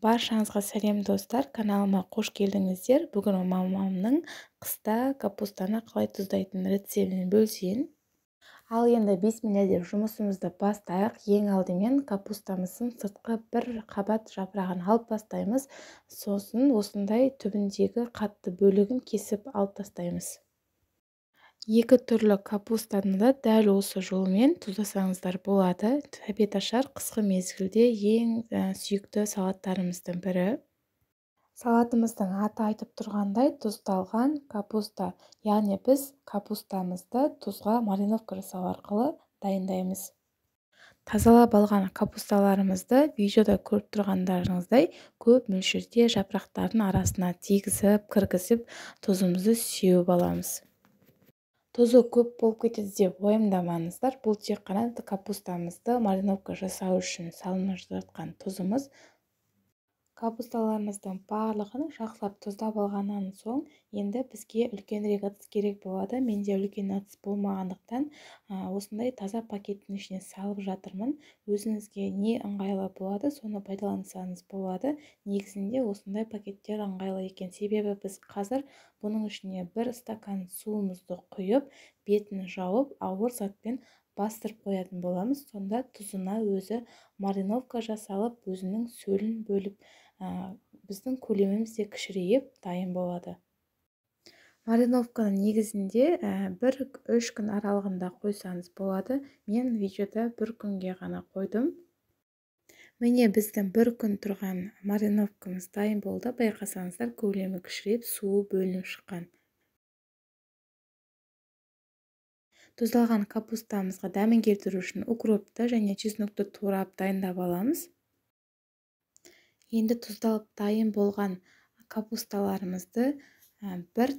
Баршаңызға сәлем достар, каналыма қош келдіңіздер. Бүгін мамамның қыста капустаны қалай тұздайтын рецептімен бөлісейін. Ал енді бисмилля деп жұмысымызды бастайық. Ең алдымен капустамыздың сыртқы бір қабат жапырағын алып тастаймыз. Сосын осындай түбіндегі қатты бөлігін кесіп алып тастаймыз. Екі түрлі капустаны да дәл осы жолмен тұздасаңыздар болады. Тәбет ашар қысқы мезгілде ең сүйікті салаттарымыздың бірі. Салатымыздың аты айтып тұрғандай тұздалған капуста. Яғни біз капустамызды тұзға мариновка жасау арқылы дайындаймыз. Тазалап алған капусталарымызды видеода көріп тұрғандарыңыздай көп мөлшерде жапырақтардың арасына тигізіп, кіргізіп, тұзымызды сеуіп аламыз. Тұзы көп болып кетеді деп уайымдамаңыздар. Бұл тек қана капустамызды мариновка жасау үшін салынып жатқан тұзымыз. Капусталарымыздың барлығын жақсылап тұздап алғаннан соң, енді бізге үлкенірек ыдыс керек болады. Менде үлкен ыдыс болмағандықтан осындай таза пакеттің ішіне салып жатырмын. Өзіңізге не ыңғайлы болады, соны пайдалансаңыз болады. Негізінде осындай пакеттер ыңғайлы екен. Себебі біз қазір бұның ішіне бір стакан суымызды құйып, бетін жауып, ауыр затпен бастырып қоятын боламыз. Сонда тұзына өзі мариновка жасалып, өзінің сөлін бөліп, біздің көлеміміз де кішірейіп дайын болады. Мариновканы негізінде 1-3 күн аралығында қойсаңыз болады. Мен видеода 1 күнге ғана қойдым. Міне біздің 1 күн тұрған мариновкамыз дайын болды. Байқасаңыздар, көлемі кішірейіп, суы бөлініп шыққан. Тұздалған капустамызға дәмін келтіру үшін укропты және чеснокты турап дайындап аламыз. Енді тұздалып дайын болған капусталарымызды бір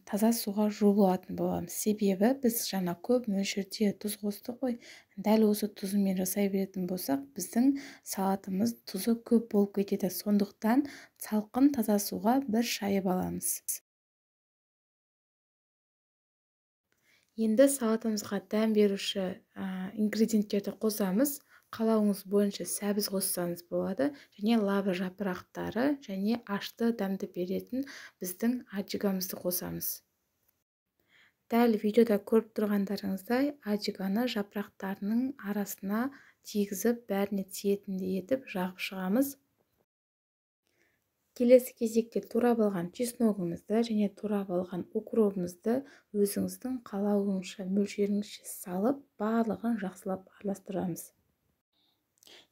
таза суға жуып алатын боламыз. Себебі біз жаңа көп мөлшерде тұз қостық қой. Дәл осы тұзымен жасай беретін болсақ, біздің салатымыз тұзы көп болып кетеді. Сондықтан салқын таза суға бір шайып аламыз. Енді салатымызға дәм беруші ингредиенттерді қосамыз. Қалауыңыз бойынша сәбіз қоссаңыз болады, және лавр жапырақтары және ашты дәмді беретін біздің аджигамызды қосамыз. Дәл видеода көріп тұрғандарыңыздай аджиганы жапырақтарының арасына тигізіп, бәріне тиетіндей етіп жағып шығамыз. Келесі кезекте турап алған чесногымызды және турап алған укробымызды өзіңіздің қалауыңызша мөлшеріңізше салып, барлығын жақсылап араластырамыз.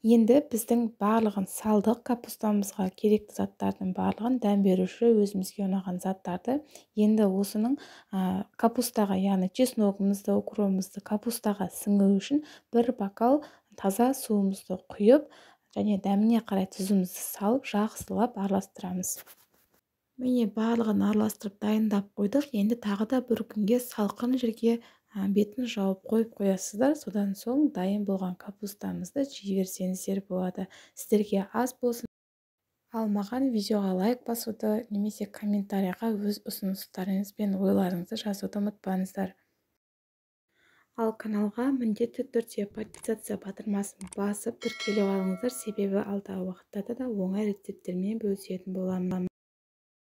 Енді біздің барлығын салдық, капустамызға керекті заттардың барлығын, дәм беруші өзімізге ұнаған заттарды. Енді осының капустаға, яғни чесногымызды, укробымызды капустаға сіңу үшін бір бокал таза суымызды құйып, және дәміне қарай тұзымызды салып, жақсылап араластырамыз. Міне барлығын араластырып дайындап қойдық. Енді тағы да 1 күнге салқын жерге бетін жауып қойып қоясыздар. Содан соң дайын болған капустамызды жей берсеңіздер болады. Сіздерге аз болсын. Ал маған видеоға лайк басуды немесе комментарийға өз ұсыныстарыңыз бен ойларыңызды жазуды ұмытпаңыздар. Ал каналға міндетті түрде подписаться батырмасын басып тіркеліп алыңыздар, себебі алдағы уақыттарда да оңай рецепттермен бөлісетін боламын.